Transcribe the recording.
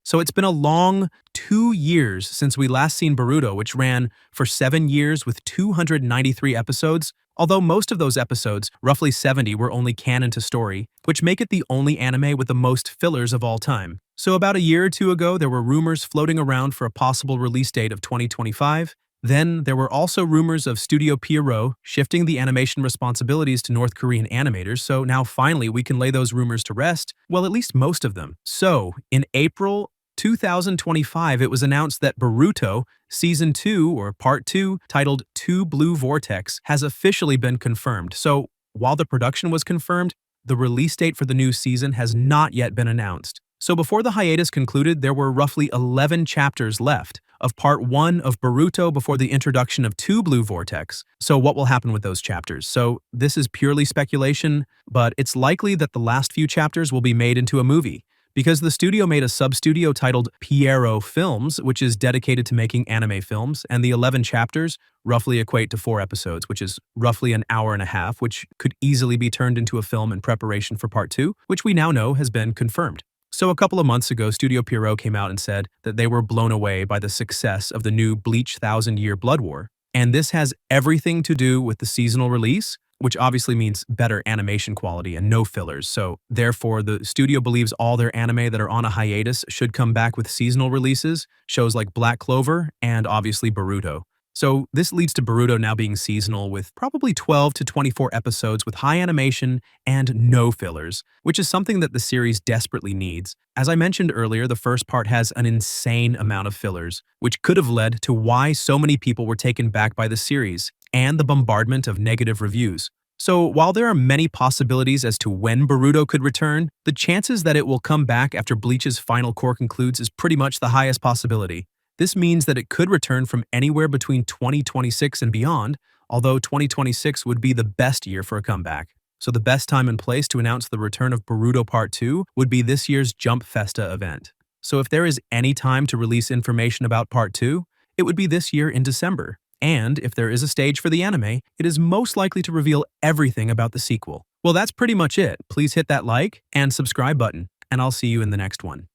So it's been a long 2 years since we last seen Boruto, which ran for 7 years with 293 episodes, although most of those episodes, roughly 70, were only canon to story, which make it the only anime with the most fillers of all time. So about a year or two ago, there were rumors floating around for a possible release date of 2025. Then there were also rumors of Studio Pierrot shifting the animation responsibilities to North Korean animators, so now finally we can lay those rumors to rest, well, at least most of them. So, in April 2025, it was announced that Boruto Season 2, or Part 2, titled Two Blue Vortex, has officially been confirmed. So, while the production was confirmed, the release date for the new season has not yet been announced. So before the hiatus concluded, there were roughly 11 chapters left of Part 1 of Boruto before the introduction of Two Blue Vortex. So what will happen with those chapters? So this is purely speculation, but it's likely that the last few chapters will be made into a movie, because the studio made a sub-studio titled Pierrot Films, which is dedicated to making anime films, and the 11 chapters roughly equate to 4 episodes, which is roughly an hour and a half, which could easily be turned into a film in preparation for Part 2, which we now know has been confirmed. So a couple of months ago, Studio Pierrot came out and said that they were blown away by the success of the new Bleach Thousand Year Blood War, and this has everything to do with the seasonal release, which obviously means better animation quality and no fillers. So therefore, the studio believes all their anime that are on a hiatus should come back with seasonal releases, shows like Black Clover and obviously Boruto. So this leads to Boruto now being seasonal with probably 12 to 24 episodes with high animation and no fillers, which is something that the series desperately needs. As I mentioned earlier, the first part has an insane amount of fillers, which could have led to why so many people were taken back by the series and the bombardment of negative reviews. So while there are many possibilities as to when Boruto could return, the chances that it will come back after Bleach's final core concludes is pretty much the highest possibility. This means that it could return from anywhere between 2026 and beyond, although 2026 would be the best year for a comeback. So the best time and place to announce the return of Boruto Part 2 would be this year's Jump Festa event. So if there is any time to release information about Part 2, it would be this year in December. And if there is a stage for the anime, it is most likely to reveal everything about the sequel. Well, that's pretty much it. Please hit that like and subscribe button, and I'll see you in the next one.